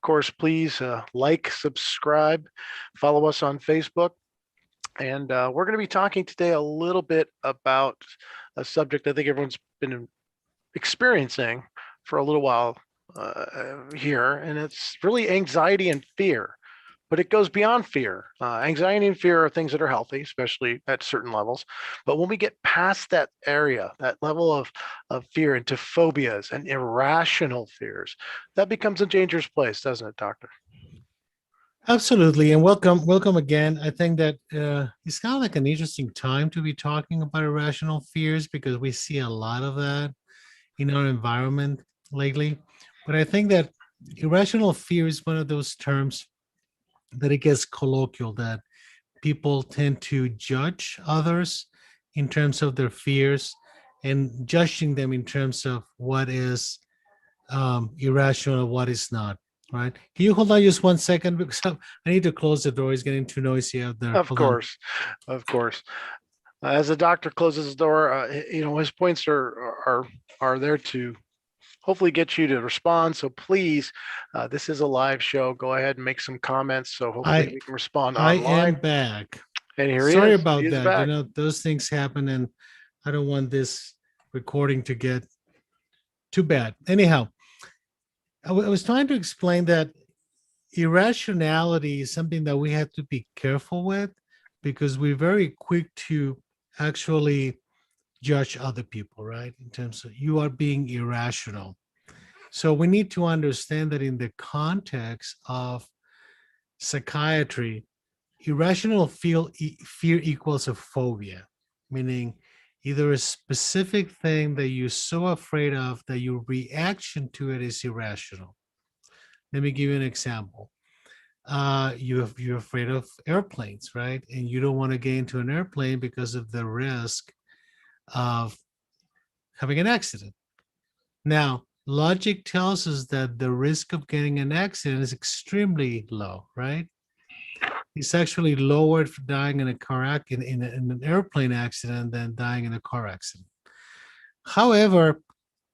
course, please like, subscribe, follow us on Facebook. And we're going to be talking today a little bit about a subject I think everyone's been experiencing for a little while here, and it's really anxiety and fear. But it goes beyond fear. Anxiety and fear are things that are healthy, especially at certain levels. But when we get past that area, that level of fear into phobias and irrational fears, that becomes a dangerous place, doesn't it, Doctor? Absolutely, and welcome again. I think that it's kind of like an interesting time to be talking about irrational fears because we see a lot of that in our environment lately. But I think that irrational fear is one of those terms that it gets colloquial, that people tend to judge others in terms of their fears and judging them in terms of what is irrational, what is not. Right? Can you hold on just 1 second because I need to close the door. It's getting too noisy out there. Of Hold on. course, of course. As the doctor closes the door, his points are there to hopefully get you to respond. So please, this is a live show. Go ahead and make some comments. So hopefully we can respond I online. am back. And here Sorry he is. about He is that. back. Those things happen, and I don't want this recording to get too bad. Anyhow, I was trying to explain that irrationality is something that we have to be careful with because we're very quick to actually judge other people, right? In terms of you are being irrational. So we need to understand that in the context of psychiatry, irrational fear equals a phobia, meaning either a specific thing that you're so afraid of that your reaction to it is irrational. Let me give you an example. You're afraid of airplanes, right? And you don't want to get into an airplane because of the risk of having an accident. Now, logic tells us that the risk of getting an accident is extremely low, right? It's actually lower for dying in a car accident in an airplane accident than dying in a car accident. However,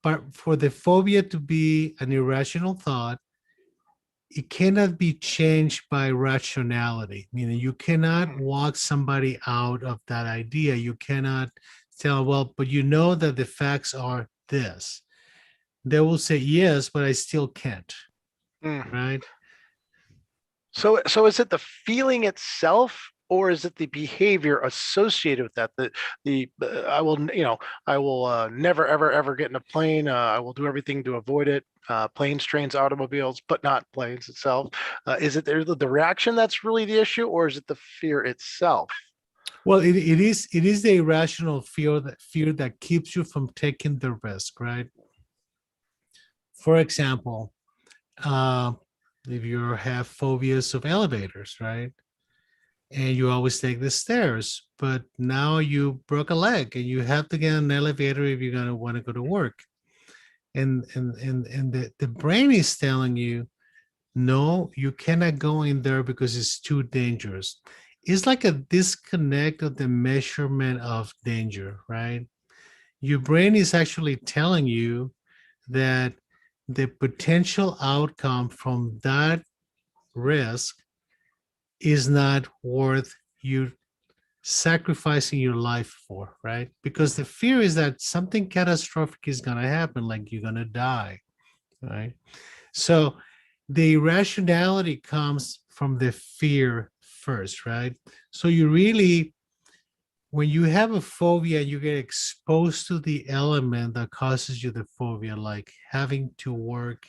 but for the phobia to be an irrational thought, it cannot be changed by rationality, meaning you cannot walk somebody out of that idea. You cannot tell, well, but you know that the facts are this. They will say, yes, but I still can't, right? So is it the feeling itself, or is it the behavior associated with that? I will never ever get in a plane. I will do everything to avoid it. Planes, trains, automobiles, but not planes itself. Is it the reaction that's really the issue, or is it the fear itself? Well, it is the irrational fear that keeps you from taking the risk, right? For example, if you have phobias of elevators, right? And you always take the stairs, but now you broke a leg and you have to get an elevator if you're gonna want to go to work. And the brain is telling you, no, you cannot go in there because it's too dangerous. It's like a disconnect of the measurement of danger, right? Your brain is actually telling you that the potential outcome from that risk is not worth you sacrificing your life for, right? Because the fear is that something catastrophic is going to happen, like you're going to die, right? So the irrationality comes from the fear first, right? So you really, when you have a phobia, you get exposed to the element that causes you the phobia, like having to walk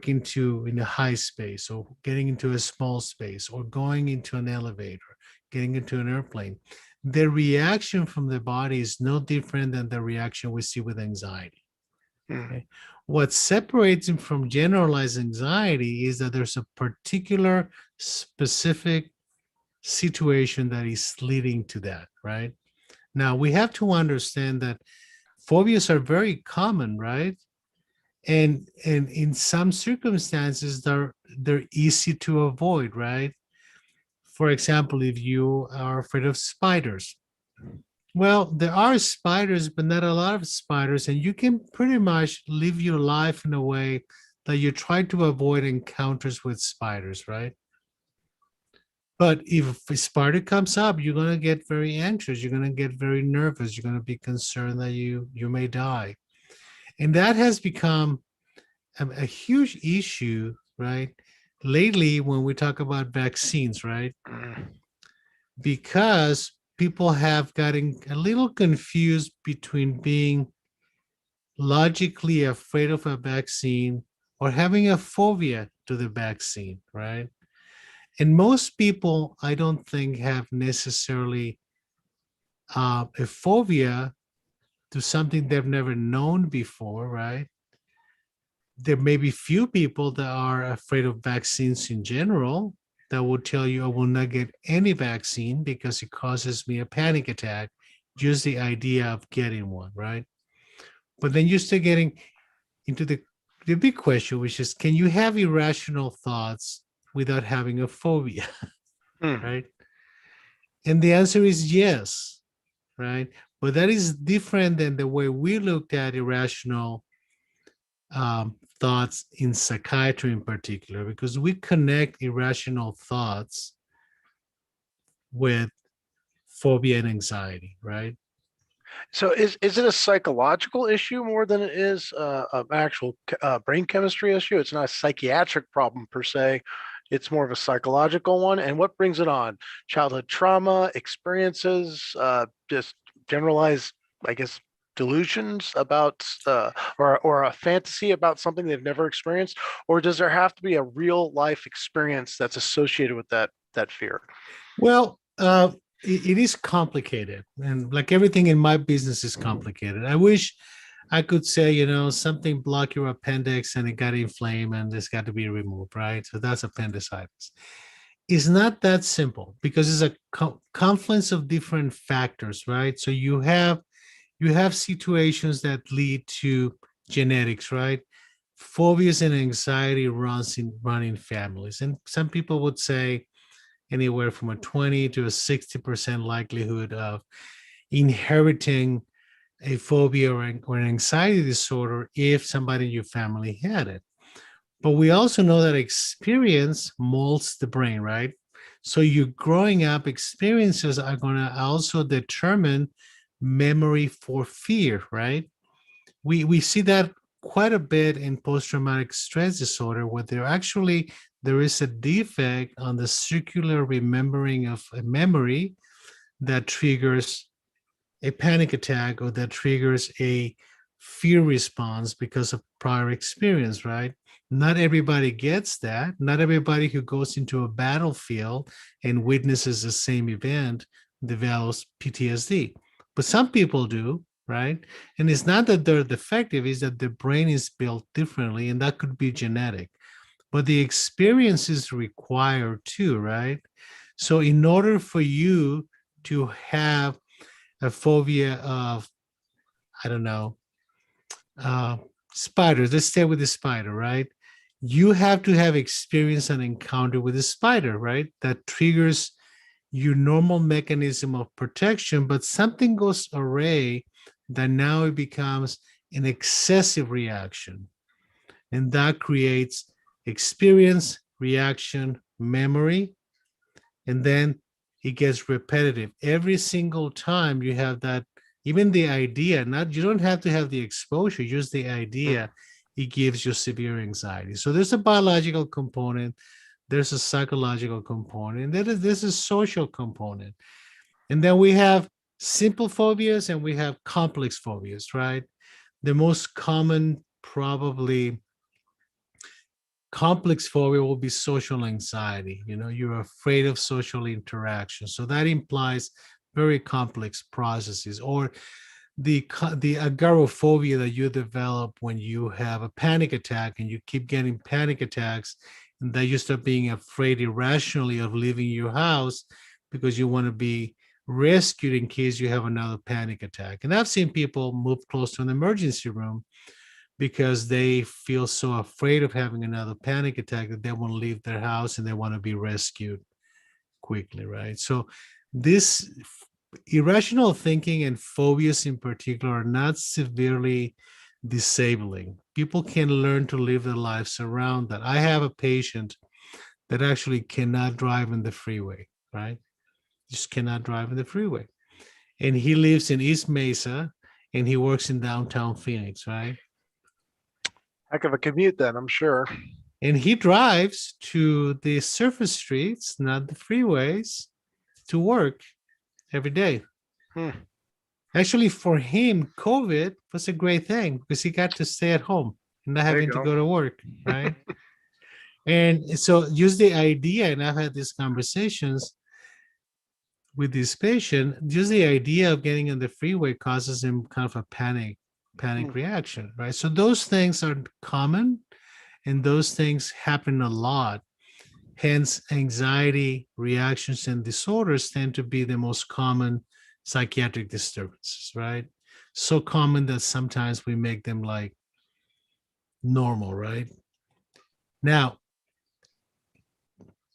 in a high space, or getting into a small space, or going into an elevator, getting into an airplane. The reaction from the body is no different than the reaction we see with anxiety. Okay? What separates it from generalized anxiety is that there's a particular specific situation that is leading to that, right? Now, we have to understand that phobias are very common, right? And in some circumstances, they're easy to avoid, right? For example, if you are afraid of spiders, well, there are spiders, but not a lot of spiders, and you can pretty much live your life in a way that you try to avoid encounters with spiders, right? But if a spider comes up, you're going to get very anxious. You're going to get very nervous. You're going to be concerned that you may die. And that has become a huge issue, right? Lately, when we talk about vaccines, right? Mm. Because people have gotten a little confused between being logically afraid of a vaccine or having a phobia to the vaccine, right? And most people, I don't think, have necessarily a phobia to something they've never known before, right? There may be few people that are afraid of vaccines in general that will tell you, I will not get any vaccine because it causes me a panic attack, just the idea of getting one, right? But then you start getting into the big question, which is, can you have irrational thoughts without having a phobia, Mm. right? And the answer is yes, right? But that is different than the way we looked at irrational thoughts in psychiatry in particular, because we connect irrational thoughts with phobia and anxiety, right? So is it a psychological issue more than it is an actual brain chemistry issue? It's not a psychiatric problem per se. It's more of a psychological one. And what brings it on? Childhood trauma, experiences, just generalized, I guess, delusions about or a fantasy about something they've never experienced, or does there have to be a real life experience that's associated with that fear? Well, it is complicated, and like everything in my business is complicated. I wish I could say, something blocked your appendix and it got inflamed and it's got to be removed, right? So that's appendicitis. It's not that simple because it's a confluence of different factors, right? So you have situations that lead to genetics, right? Phobias and anxiety run in families, and some people would say anywhere from a 20 to a 60% likelihood of inheriting a phobia or an anxiety disorder if somebody in your family had it. But we also know that experience molds the brain, right? So your growing up experiences are going to also determine memory for fear, right? We see that quite a bit in post-traumatic stress disorder, where there is a defect on the circular remembering of a memory that triggers a panic attack or that triggers a fear response because of prior experience, right? Not everybody gets that. Not everybody who goes into a battlefield and witnesses the same event develops PTSD, but some people do, right? And it's not that they're defective, it's that the brain is built differently, and that could be genetic. But the experience is required too, right? So, in order for you to have a phobia of, I don't know, uh, spiders, let's stay with the spider, right? You have to have experience and encounter with a spider, right? That triggers your normal mechanism of protection, but something goes array that now it becomes an excessive reaction. And that creates experience, reaction, memory, and then it gets repetitive. Every single time you have that, even the idea, not you don't have to have the exposure, just the idea, it gives you severe anxiety. So there's a biological component, there's a psychological component, and then there's a social component. And then we have simple phobias and we have complex phobias, right? The most common, probably complex phobia will be social anxiety. You're afraid of social interaction. So that implies very complex processes. Or the agoraphobia that you develop when you have a panic attack and you keep getting panic attacks, and that you start being afraid irrationally of leaving your house because you want to be rescued in case you have another panic attack. And I've seen people move close to an emergency room because they feel so afraid of having another panic attack that they want to leave their house and they want to be rescued quickly, right? So this irrational thinking and phobias in particular are not severely disabling. People can learn to live their lives around that. I have a patient that actually cannot drive in the freeway, right? Just cannot drive in the freeway. And he lives in East Mesa and he works in downtown Phoenix, right? Heck of a commute then, I'm sure. And he drives to the surface streets, not the freeways, to work every day. Hmm. Actually, for him, COVID was a great thing because he got to stay at home and not There you having to go. go to work, right? And so use the idea, and I've had these conversations with this patient, just the idea of getting on the freeway causes him kind of a panic Hmm. reaction, right? So those things are common and those things happen a lot. Hence, anxiety reactions and disorders tend to be the most common psychiatric disturbances, right? So common that sometimes we make them like normal, right? Now,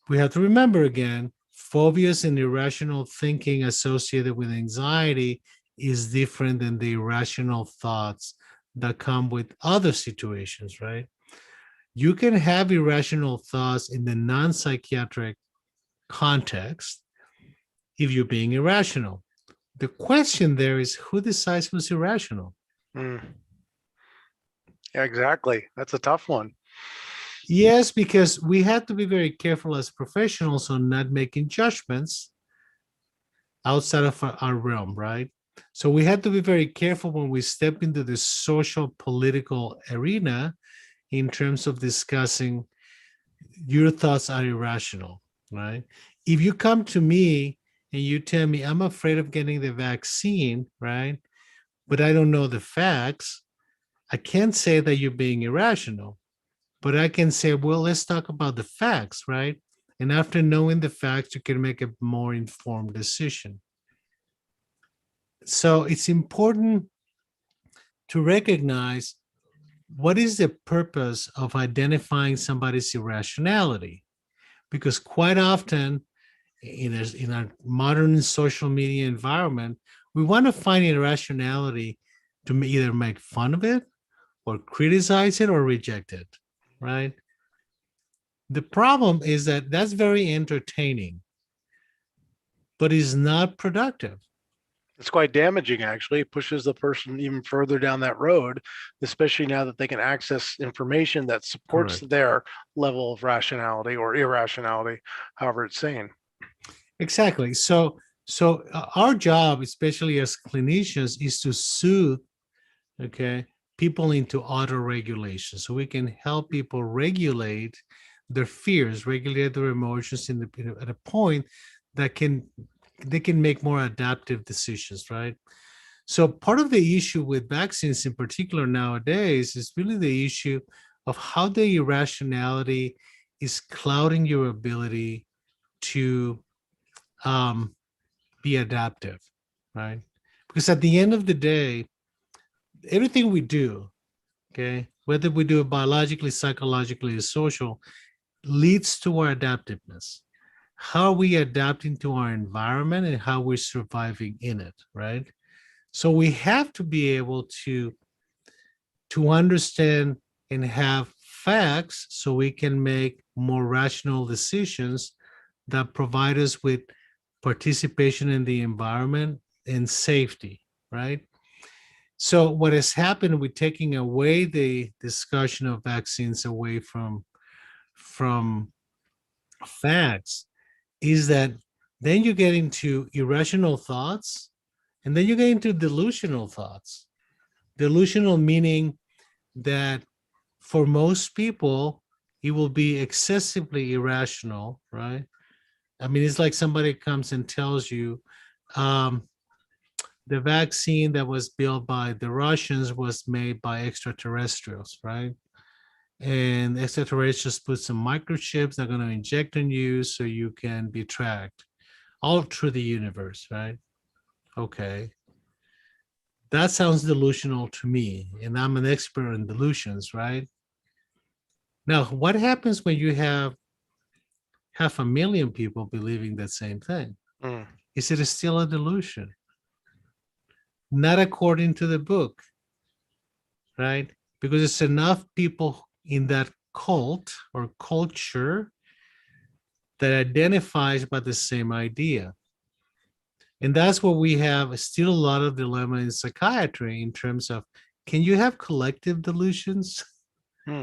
we have to remember again, phobias and irrational thinking associated with anxiety is different than the irrational thoughts that come with other situations, right? You can have irrational thoughts in the non-psychiatric context if you're being irrational. The question there is who decides who's irrational? Hmm. Yeah, exactly. That's a tough one. Yes, because we have to be very careful as professionals on not making judgments outside of our realm, right? So we have to be very careful when we step into the social political arena in terms of discussing your thoughts are irrational, right? If you come to me and you tell me I'm afraid of getting the vaccine, right? But I don't know the facts, I can't say that you're being irrational, but I can say, well, let's talk about the facts, right? And after knowing the facts, you can make a more informed decision. So it's important to recognize what is the purpose of identifying somebody's irrationality, because quite often in our modern social media environment, we want to find irrationality to either make fun of it or criticize it or reject it, right? The problem is that that's very entertaining, but is not productive. It's quite damaging, actually. It pushes the person even further down that road, especially now that they can access information that supports Correct. their level of rationality or irrationality, however it's saying. Exactly. So our job, especially as clinicians, is to soothe, okay, people into auto regulation, so we can help people regulate their fears, regulate their emotions at a point that they can make more adaptive decisions, right? So part of the issue with vaccines in particular nowadays is really the issue of how the irrationality is clouding your ability to um, be adaptive, right? Because at the end of the day, everything we do, okay, whether we do it biologically, psychologically, or social, leads to our adaptiveness. How are we adapting to our environment and how we're surviving in it, right? So we have to be able to understand and have facts so we can make more rational decisions that provide us with participation in the environment and safety, right? So what has happened with taking away the discussion of vaccines away from facts is that then you get into irrational thoughts and then you get into delusional thoughts. Delusional meaning that for most people, it will be excessively irrational, right? I mean, it's like somebody comes and tells you um, the vaccine that was built by the Russians was made by extraterrestrials, right? And extraterrestrials put some microchips that are going to inject in you so you can be tracked all through the universe, right? Okay. That sounds delusional to me, and I'm an expert in delusions, right? Now, what happens when you have 500,000 people believing that same thing? Mm. Is it still a delusion? Not according to the book. right? Because it's enough people in that cult or culture that identifies by the same idea. And that's where we have still a lot of dilemma in psychiatry in terms of, can you have collective delusions Hmm.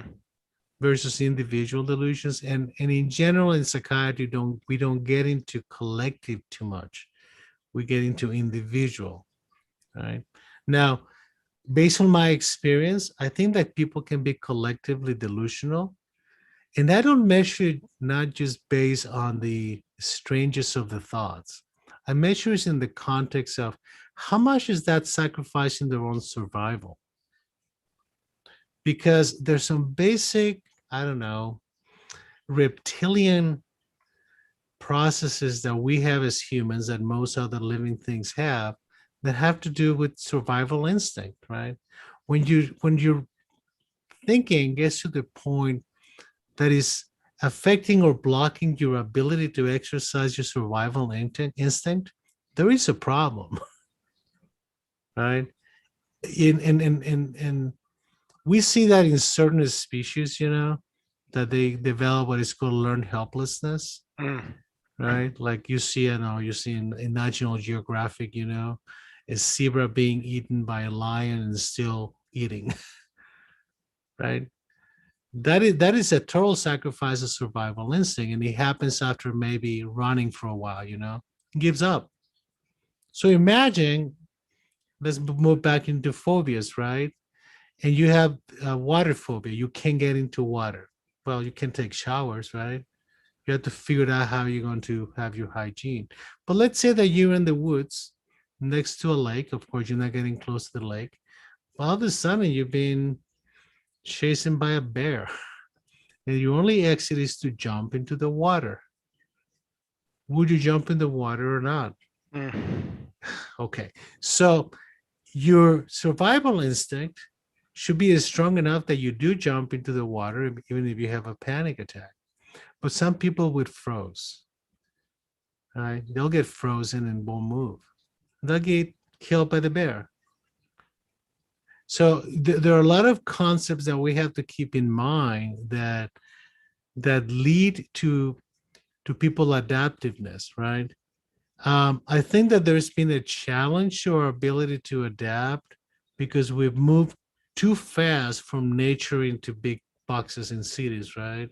versus individual delusions? And in general in psychiatry, we don't get into collective too much. We get into individual, right? Now, based on my experience, I think that people can be collectively delusional. And I don't measure it not just based on the strangest of the thoughts. I measure it in the context of how much is that sacrificing their own survival? Because there's some basic, I don't know, reptilian processes that we have as humans that most other living things have that have to do with survival instinct, right? When your thinking gets to the point that is affecting or blocking your ability to exercise your survival instinct, there is a problem, right? In we see that in certain species, that they develop what is called learned helplessness, Mm. right? Like you see in National Geographic, a zebra being eaten by a lion and still eating, right? That is a total sacrifice of survival instinct, and it happens after maybe running for a while, gives up. So imagine, let's move back into phobias, right? And you have water phobia. You can't get into water. Well, you can take showers, right? You have to figure out how you're going to have your hygiene. But let's say that you're in the woods next to a lake. Of course, you're not getting close to the lake. All of a sudden, you've been chased by a bear, and your only exit is to jump into the water. Would you jump in the water or not? Mm. Okay, so your survival instinct should be strong enough that you do jump into the water, even if you have a panic attack. But some people would froze, right? They'll get frozen and won't move. They'll get killed by the bear. So there are a lot of concepts that we have to keep in mind that lead to people adaptiveness, right? I think that there's been a challenge to our ability to adapt because we've moved too fast from nature into big boxes in cities, right?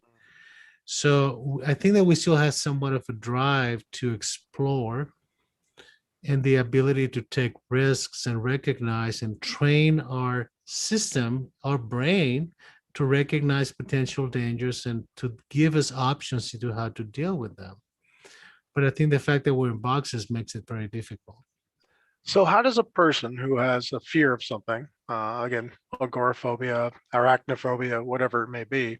So I think that we still have somewhat of a drive to explore and the ability to take risks and recognize and train our system, our brain, to recognize potential dangers and to give us options to how to deal with them. But I think the fact that we're in boxes makes it very difficult. So how does a person who has a fear of something, again, agoraphobia, arachnophobia, whatever it may be,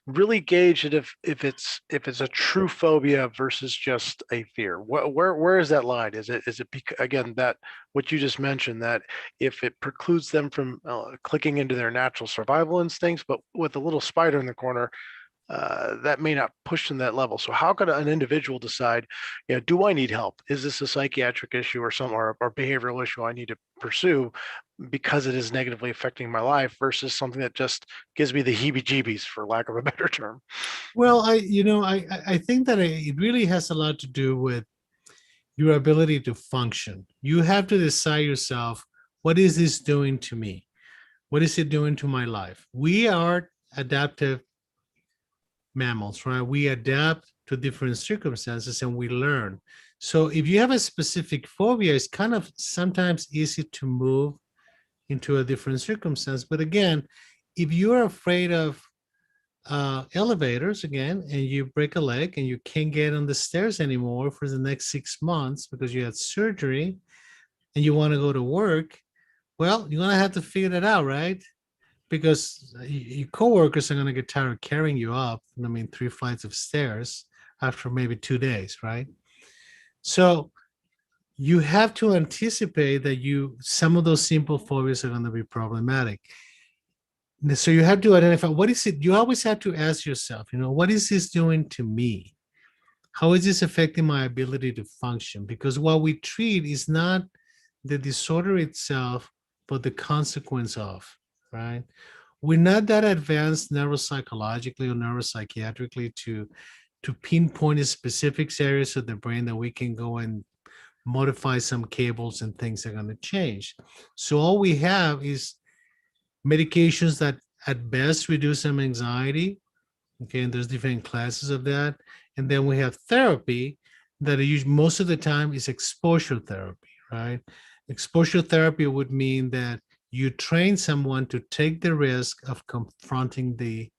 really gauge it if it's a true phobia versus just a fear? Where is that line? Is it again that what you just mentioned, that if it precludes them from clicking into their natural survival instincts, but with a little spider in the corner, that may not push them that level. So how could an individual decide, do I need help? Is this a psychiatric issue or some or behavioral issue I need to pursue because it is negatively affecting my life versus something that just gives me the heebie-jeebies, for lack of a better term? Well, I think that it really has a lot to do with your ability to function. You have to decide yourself, what is this doing to me? What is it doing to my life? We are adaptive mammals, right? We adapt to different circumstances and we learn. So if you have a specific phobia, it's kind of sometimes easy to move into a different circumstance. But again, if you're afraid of elevators again, and you break a leg and you can't get on the stairs anymore for the next 6 months because you had surgery and you want to go to work, well, you're going to have to figure that out, right? Because your coworkers are going to get tired of carrying you up, 3 flights of stairs after maybe 2 days, right? So you have to anticipate that some of those simple phobias are going to be problematic. So you have to identify, what is it? You always have to ask yourself, what is this doing to me? How is this affecting my ability to function? Because what we treat is not the disorder itself, but the consequence of. right? We're not that advanced neuropsychologically or neuropsychiatrically to pinpoint a specific areas of the brain that we can go and modify some cables and things are going to change. So all we have is medications that at best reduce some anxiety. Okay, and there's different classes of that. And then we have therapy that most of the time is exposure therapy, right? Exposure therapy would mean that you train someone to take the risk of confronting the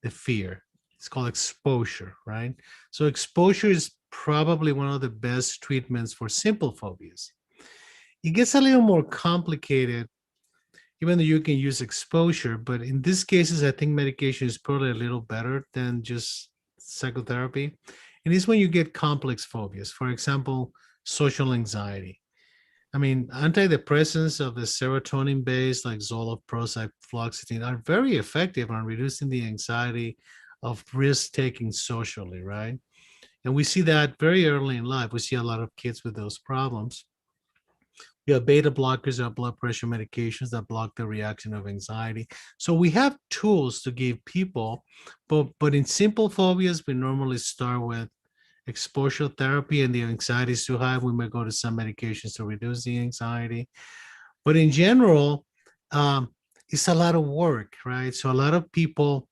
fear. It's called exposure, right? So exposure is probably one of the best treatments for simple phobias. It gets a little more complicated, even though you can use exposure, but in these cases, I think medication is probably a little better than just psychotherapy. And it's when you get complex phobias, for example, social anxiety. I mean, antidepressants of the serotonin base, like Zoloft, Prozac, fluoxetine, are very effective on reducing the anxiety of risk taking socially, right? And we see that very early in life. We see a lot of kids with those problems. You have beta blockers or blood pressure medications that block the reaction of anxiety. So we have tools to give people, but in simple phobias, we normally start with exposure therapy, and the anxiety is too high, we may go to some medications to reduce the anxiety. But in general, it's a lot of work, right? So a lot of people,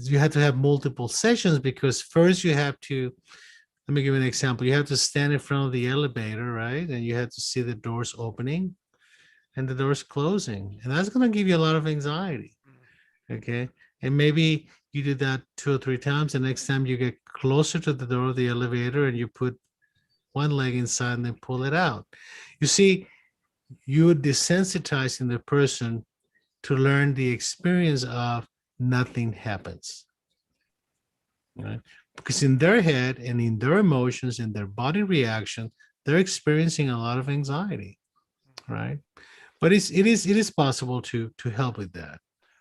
you have to have multiple sessions because first you have to, let me give you an example. You have to stand in front of the elevator, right? And you have to see the doors opening and the doors closing. And that's going to give you a lot of anxiety. Okay. And maybe you do that 2 or 3 times. The next time you get closer to the door of the elevator and you put one leg inside and then pull it out. You see, you're desensitizing the person to learn the experience of nothing happens. Right? Because in their head and in their emotions and their body reaction, they're experiencing a lot of anxiety, right? But it is possible to help with that.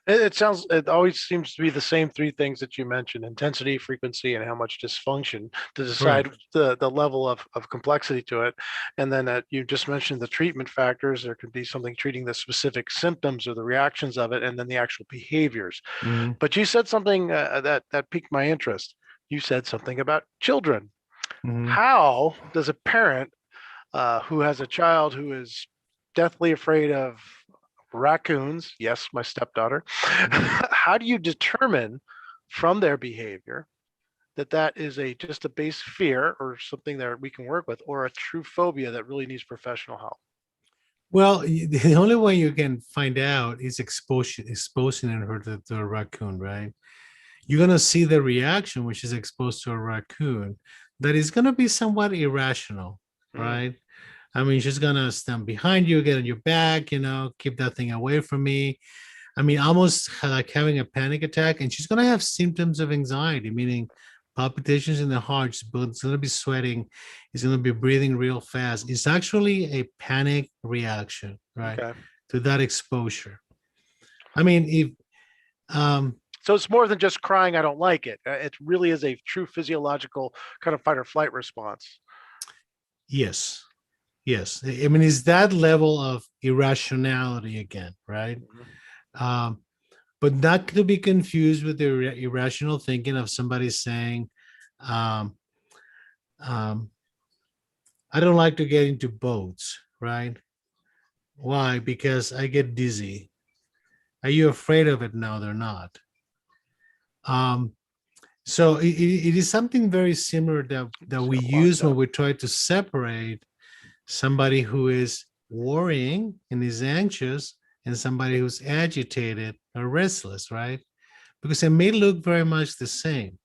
It always seems to be the same 3 things that you mentioned: intensity, frequency, and how much dysfunction to decide the level of complexity to it. And then you just mentioned the treatment factors. There could be something treating the specific symptoms or the reactions of it, and then the actual behaviors. Mhm. But you said something that piqued my interest. You said something about children. Mhm. How does a parent who has a child who is deathly afraid of raccoons, yes, my stepdaughter, how do you determine from their behavior that is just a base fear or something that we can work with, or a true phobia that really needs professional help? Well, the only way you can find out is exposing her to a raccoon, right? You're going to see the reaction when she's exposed to a raccoon that is going to be somewhat irrational, right? I mean, she's going to stand behind you, get on your back, keep that thing away from me. I mean, almost like having a panic attack. And she's going to have symptoms of anxiety, meaning palpitations in the heart. It's going to be sweating. It's going to be breathing real fast. It's actually a panic reaction, right? Okay. To that exposure. I mean, so it's more than just crying, I don't like it. It really is a true physiological kind of fight or flight response. Yes. Yes. I mean, it's that level of irrationality again, right? But not to be confused with the irrational thinking of somebody saying, um, I don't like to get into boats, right? Why? Because I get dizzy. Are you afraid of it? No, they're not. So it is something very similar that we use when we try to separate somebody who is worrying and is anxious and somebody who's agitated or restless, right? Because it may look very much the same.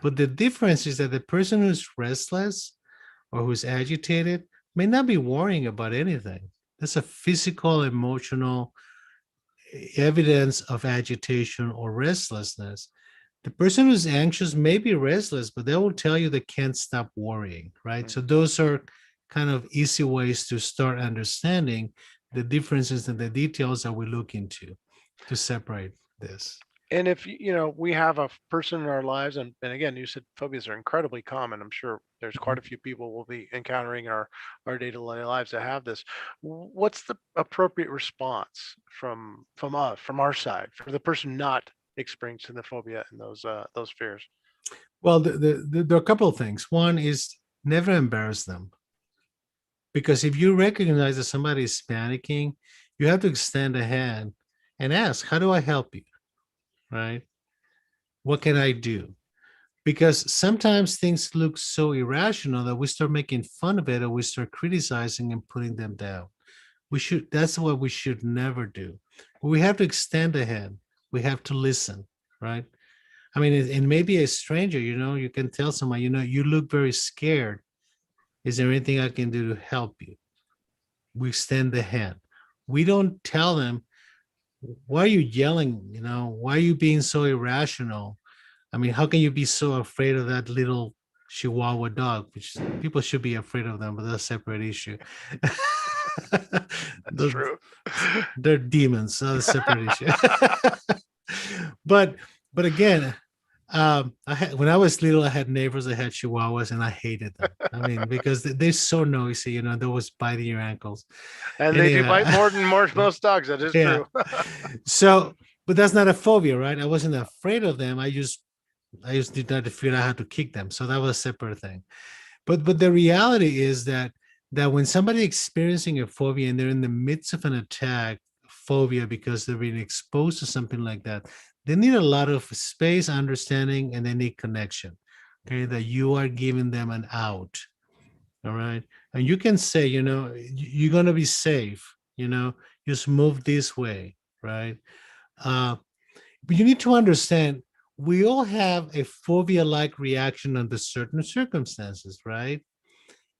But the difference is that the person who's restless or who's agitated may not be worrying about anything. That's a physical, emotional evidence of agitation or restlessness. The person who's anxious may be restless, but they will tell you they can't stop worrying, right? So those are kind of easy ways to start understanding the differences and the details that we look into to separate this. And if we have a person in our lives, and again, you said phobias are incredibly common. I'm sure there's quite a few people we'll be encountering in our day-to-day lives that have this. What's the appropriate response from our side for the person not experiencing the phobia and those fears? Well, there are a couple of things. One is never embarrass them. Because if you recognize that somebody is panicking, you have to extend a hand and ask, how do I help you? Right? What can I do? Because sometimes things look so irrational that we start making fun of it or we start criticizing and putting them down. That's what we should never do. We have to extend a hand. We have to listen, right? I mean, and maybe a stranger, you can tell someone, you look very scared. Is there anything I can do to help you? We extend the hand. We don't tell them, why are you yelling? Why are you being so irrational? I mean, how can you be so afraid of that little Chihuahua dog, which people should be afraid of them, but that's a separate issue. That's true. They're demons, that's a separate issue. but but again, when I was little, I had neighbors that had Chihuahuas, and I hated them. I mean, because they're so noisy, they always biting your ankles. And they do bite more than most dogs. That is Yeah. true. So, but that's not a phobia, right? I wasn't afraid of them. I just did not feel I had to kick them. So that was a separate thing. But the reality is that when somebody experiencing a phobia and they're in the midst of an attack, phobia, because they're being exposed to something like that, they need a lot of space, understanding, and they need connection. Okay, that you are giving them an out. All right. And you can say, you're going to be safe, just move this way. Right. But you need to understand, we all have a phobia like reaction under certain circumstances. Right.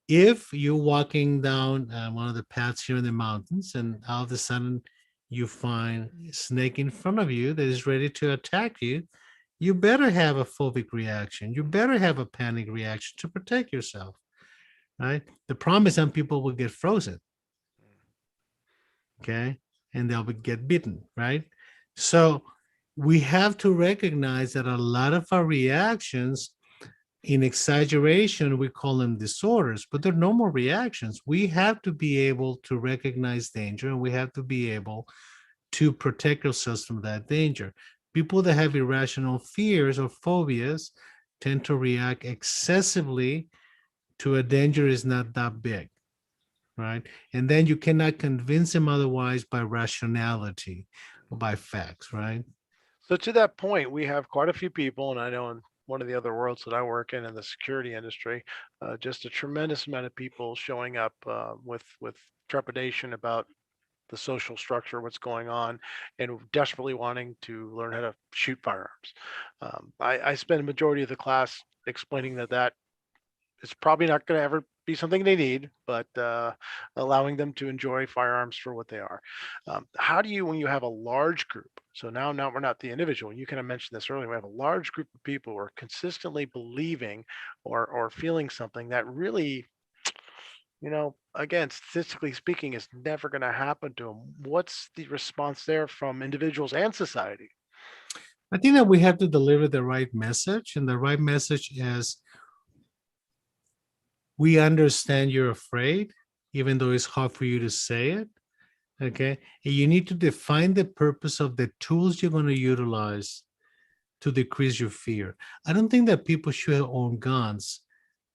If you're walking down one of the paths here in the mountains and all of a sudden you find a snake in front of you that is ready to attack you, you better have a phobic reaction. You better have a panic reaction to protect yourself. Right? The problem is some people will get frozen. Okay. And they'll get bitten. Right. So we have to recognize that a lot of our reactions, in exaggeration, we call them disorders, but they're normal reactions. We have to be able to recognize danger, and we have to be able to protect ourselves from that danger. People that have irrational fears or phobias tend to react excessively to a danger is not that big, right? And then you cannot convince them otherwise by rationality or by facts, right? So to that point, we have quite a few people, and I know in one of the other worlds that I work in the security industry, just a tremendous amount of people showing up with trepidation about the social structure, what's going on, and desperately wanting to learn how to shoot firearms. I spend a majority of the class explaining that it's probably not going to ever be something they need, but allowing them to enjoy firearms for what they are. How do you, when you have a large group, so now we're not the individual, you kind of mentioned this earlier, we have a large group of people who are consistently believing or feeling something that really, again, statistically speaking, is never going to happen to them. What's the response there from individuals and society? I think that we have to deliver the right message, and the right message is, we understand you're afraid, even though it's hard for you to say it. Okay. And you need to define the purpose of the tools you're going to utilize to decrease your fear. I don't think that people should own guns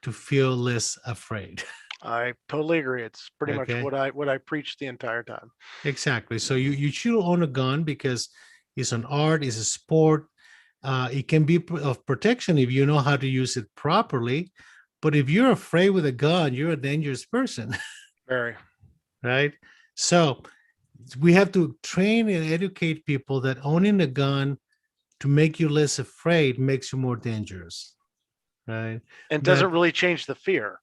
to feel less afraid. I totally agree. It's pretty much Okay. what I preach the entire time. Exactly. So you should own a gun because it's an art, it's a sport. It can be of protection if you know how to use it properly. But if you're afraid with a gun, you're a dangerous person. Very. Right? So we have to train and educate people that owning a gun to make you less afraid makes you more dangerous. Right? And That doesn't really change the fear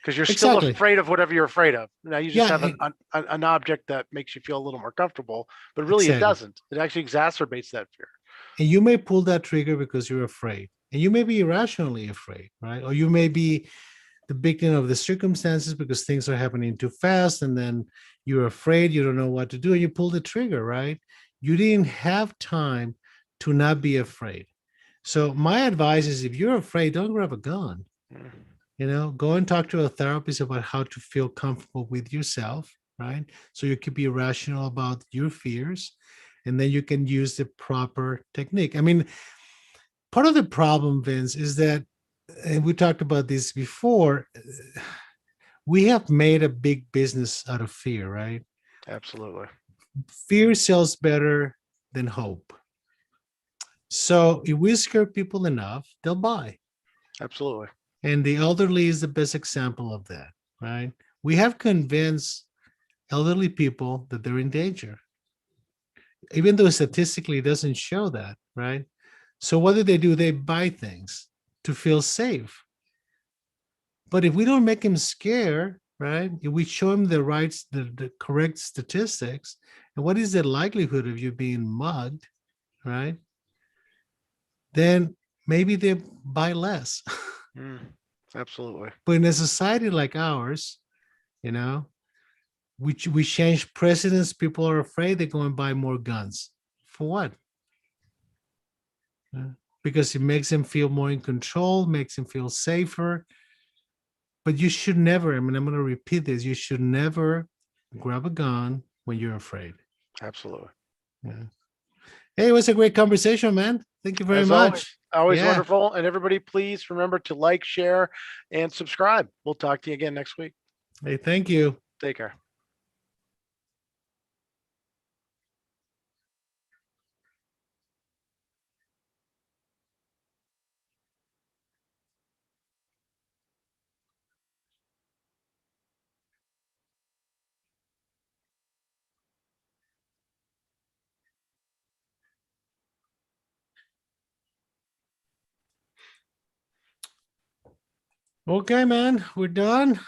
because you're still exactly. afraid of whatever you're afraid of. Now you just Yeah, have an object that makes you feel a little more comfortable, but really it exactly. doesn't. It actually exacerbates that fear. And you may pull that trigger because you're afraid. And you may be irrationally afraid, right? Or you may be the victim of the circumstances because things are happening too fast, and then you're afraid, you don't know what to do, and you pull the trigger, right? You didn't have time to not be afraid. So my advice is, if you're afraid, don't grab a gun. Mm. You know, go and talk to a therapist about how to feel comfortable with yourself, right? So you could be rational about your fears, and then you can use the proper technique. I mean, part of the problem, Vince, is that, and we talked about this before, we have made a big business out of fear, right? Absolutely. Fear sells better than hope. So if we scare people enough, they'll buy. Absolutely. And the elderly is the best example of that, right? We have convinced elderly people that they're in danger, even though statistically it doesn't show that, right? So what do? They buy things to feel safe. But if we don't make them scared, right? If we show them the correct statistics, and what is the likelihood of you being mugged, right? Then maybe they buy less. Mm. Absolutely. But in a society like ours, you know, we change presidents, people are afraid, they go and buy more guns. For what? Because it makes them feel more in control, makes them feel safer. But you should never, I mean, I'm going to repeat this, you should never grab a gun when you're afraid. Absolutely. Yeah. Hey, it was a great conversation, man. Thank you very As much. always Yeah. wonderful. And everybody, please remember to like, share, and subscribe. We'll talk to you again next week. Hey, thank you. Take care. Okay, man, we're done.